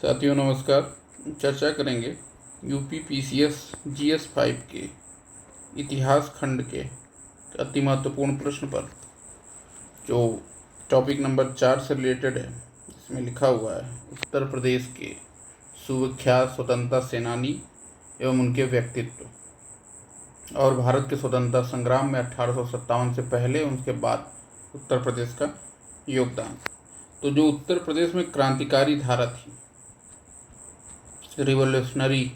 साथियों नमस्कार। चर्चा करेंगे यूपी पीसीएस जीएस 5 के इतिहास खंड के अति महत्वपूर्ण प्रश्न पर, जो टॉपिक नंबर 4 से रिलेटेड है। इसमें लिखा हुआ है उत्तर प्रदेश के सुविख्यात स्वतंत्रता सेनानी एवं उनके व्यक्तित्व और भारत के स्वतंत्रता संग्राम में 1857 से पहले उनके बाद उत्तर प्रदेश का योगदान। तो जो उत्तर प्रदेश में क्रांतिकारी धारा थी, रिवोल्यूशनरी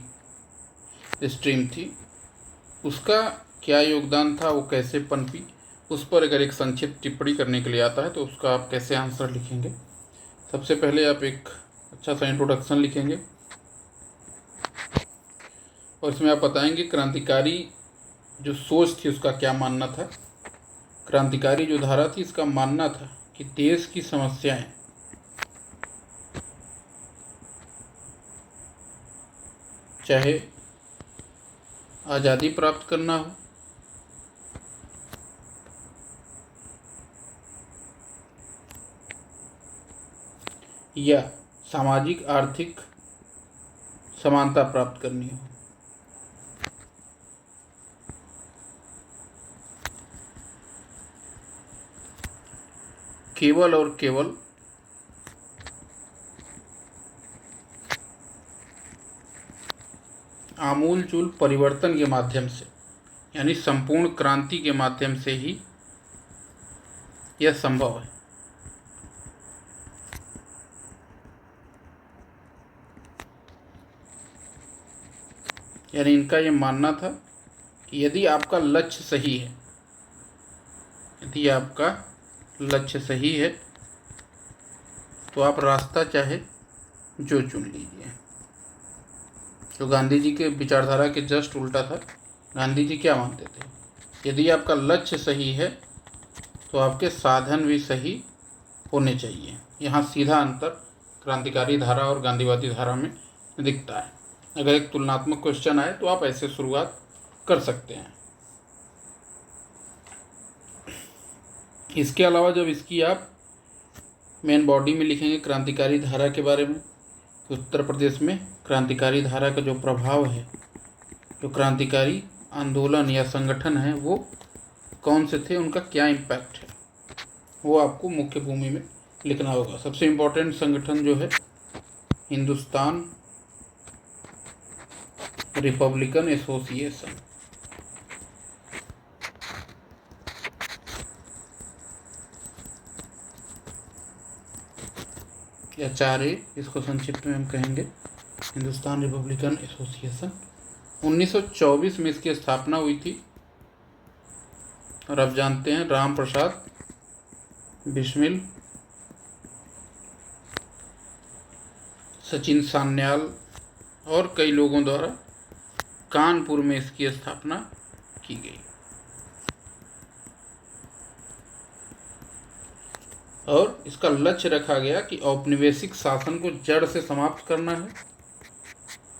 स्ट्रीम थी, उसका क्या योगदान था, वो कैसे पनपी, उस पर अगर एक संक्षिप्त टिप्पणी करने के लिए आता है तो उसका आप कैसे आंसर लिखेंगे। सबसे पहले आप एक अच्छा सा इंट्रोडक्शन लिखेंगे और इसमें आप बताएंगे क्रांतिकारी जो सोच थी उसका क्या मानना था। क्रांतिकारी जो धारा थी इसका मानना था कि देश की समस्याएं चाहे आज़ादी प्राप्त करना हो या सामाजिक आर्थिक समानता प्राप्त करनी हो, केवल और केवल आमूलचूल परिवर्तन के माध्यम से, यानी संपूर्ण क्रांति के माध्यम से ही यह संभव है। यानी इनका यह मानना था कि यदि आपका लक्ष्य सही है, यदि आपका लक्ष्य सही है तो आप रास्ता चाहे जो चुन लीजिए। जो गांधी जी के विचारधारा के जस्ट उल्टा था। गांधी जी क्या मानते थे, यदि आपका लक्ष्य सही है तो आपके साधन भी सही होने चाहिए। यहाँ सीधा अंतर क्रांतिकारी धारा और गांधीवादी धारा में दिखता है। अगर एक तुलनात्मक क्वेश्चन आए तो आप ऐसे शुरुआत कर सकते हैं। इसके अलावा जब इसकी आप मेन बॉडी में लिखेंगे क्रांतिकारी धारा के बारे में, उत्तर प्रदेश में क्रांतिकारी धारा का जो प्रभाव है, जो क्रांतिकारी आंदोलन या संगठन है वो कौन से थे, उनका क्या इम्पैक्ट है, वो आपको मुख्य भूमि में लिखना होगा। सबसे इम्पोर्टेंट संगठन जो है हिंदुस्तान रिपब्लिकन एसोसिएशन, या 4A इसको संक्षिप्त में हम कहेंगे, हिंदुस्तान रिपब्लिकन एसोसिएशन। 1924 में इसकी स्थापना हुई थी और आप जानते हैं राम प्रसाद बिस्मिल, सचिन सान्याल और कई लोगों द्वारा कानपुर में इसकी स्थापना की गई। और इसका लक्ष्य रखा गया कि औपनिवेशिक शासन को जड़ से समाप्त करना है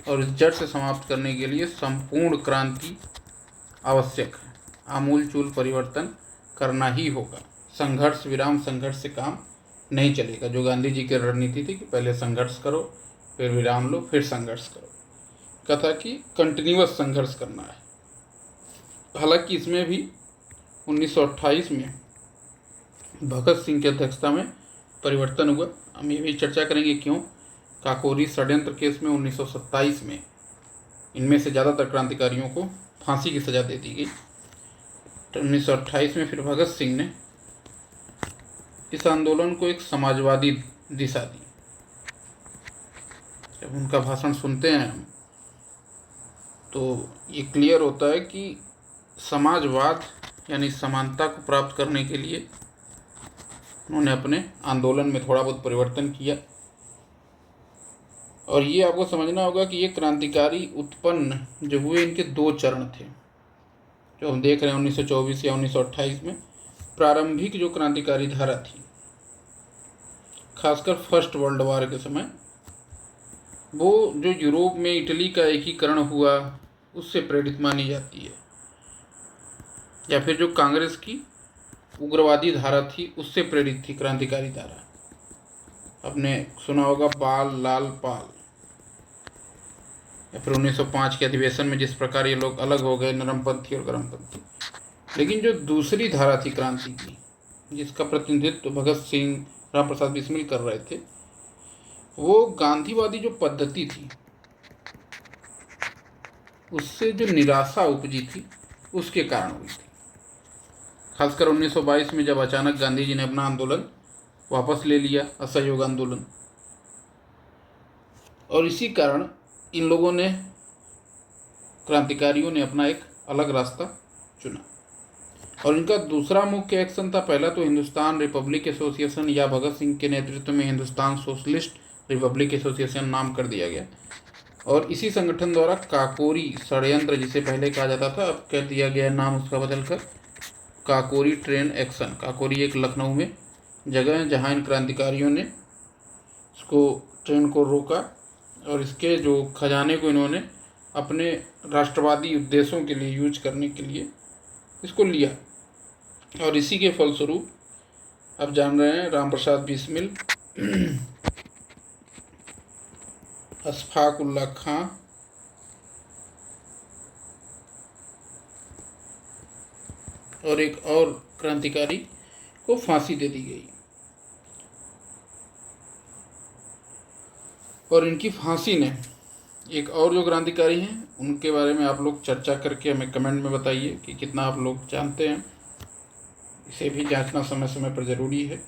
और इस जड़ से समाप्त करने के लिए संपूर्ण क्रांति आवश्यक है। आमूलचूल परिवर्तन करना ही होगा। संघर्ष विराम संघर्ष से काम नहीं चलेगा। जो गांधी जी की रणनीति थी कि पहले संघर्ष करो, फिर विराम लो, फिर संघर्ष करो, कथा कि कंटिन्यूअस संघर्ष करना है। हालांकि इसमें भी 1928 में भगत सिंह की अध्यक्षता में परिवर्तन हुआ। हम ये भी चर्चा करेंगे क्यों। काकोरी षड्यंत्र केस में 1927 में इनमें से ज़्यादातर क्रांतिकारियों को फांसी की सज़ा दे दी गई। तो 1928 में फिर भगत सिंह ने इस आंदोलन को एक समाजवादी दिशा दी। जब उनका भाषण सुनते हैं हम तो ये क्लियर होता है कि समाजवाद यानी समानता को प्राप्त करने के लिए उन्होंने अपने आंदोलन में थोड़ा बहुत परिवर्तन किया। और ये आपको समझना होगा कि ये क्रांतिकारी उत्पन्न जो हुए, इनके 2 चरण थे जो हम देख रहे हैं 1924 या 1928 में। प्रारंभिक जो क्रांतिकारी धारा थी, खासकर फर्स्ट वर्ल्ड वॉर के समय, वो जो यूरोप में इटली का एकीकरण हुआ उससे प्रेरित मानी जाती है, या फिर जो कांग्रेस की उग्रवादी धारा थी उससे प्रेरित थी क्रांतिकारी धारा। आपने सुना होगा बाल लाल पाल, या फिर 1905 के अधिवेशन में जिस प्रकार ये लोग अलग हो गए, नरमपंथी और गरमपंथी। लेकिन जो दूसरी धारा थी क्रांति की, जिसका प्रतिनिधित्व भगत सिंह, राम प्रसाद बिस्मिल कर रहे थे, वो गांधीवादी जो पद्धति थी उससे जो निराशा उपजी थी उसके कारण हुई थी। खासकर 1922 में जब अचानक गांधी जी ने अपना आंदोलन वापस ले लिया, असहयोग आंदोलन, और इसी कारण इन लोगों ने, क्रांतिकारियों ने अपना एक अलग रास्ता चुना। और इनका दूसरा मुख्य एक्शन था, पहला तो हिंदुस्तान रिपब्लिक एसोसिएशन या भगत सिंह के नेतृत्व में हिंदुस्तान सोशलिस्ट रिपब्लिक एसोसिएशन नाम कर दिया गया, और इसी संगठन द्वारा काकोरी षड्यंत्र, जिसे पहले कहा जाता था, अब कर दिया गया नाम उसका बदलकर काकोरी ट्रेन एक्शन। काकोरी एक लखनऊ में जगह है जहाँ इन क्रांतिकारियों ने इसको ट्रेन को रोका और इसके जो खजाने को इन्होंने अपने राष्ट्रवादी उद्देश्यों के लिए यूज करने के लिए इसको लिया। और इसी के फलस्वरूप अब जान रहे हैं राम प्रसाद बिस्मिल, अशफाक उल्लाह खां और एक और क्रांतिकारी को फांसी दे दी गई। और इनकी फांसी ने, एक और जो क्रांतिकारी हैं उनके बारे में आप लोग चर्चा करके हमें कमेंट में बताइए कि कितना आप लोग जानते हैं। इसे भी जांचना समय समय पर ज़रूरी है।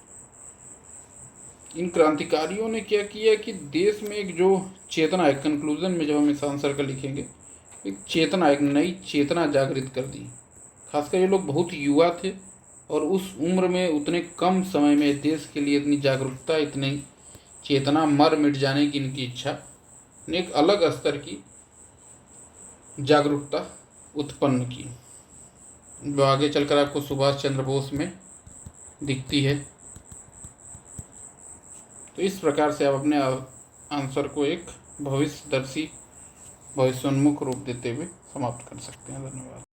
इन क्रांतिकारियों ने क्या किया कि देश में एक जो चेतना, एक कंक्लूजन में जब हम इस आंसर का लिखेंगे, एक चेतना, एक नई चेतना जागृत कर दी। खासकर ये लोग बहुत युवा थे और उस उम्र में उतने कम समय में देश के लिए इतनी जागरूकता, इतनी चेतना, मर मिट जाने की इनकी इच्छा ने एक अलग स्तर की जागरूकता उत्पन्न की, जो आगे चलकर आपको सुभाष चंद्र बोस में दिखती है। तो इस प्रकार से आप अपने आंसर को एक भविष्यदर्शी, भविष्योन्मुख रूप देते हुए समाप्त कर सकते हैं। धन्यवाद।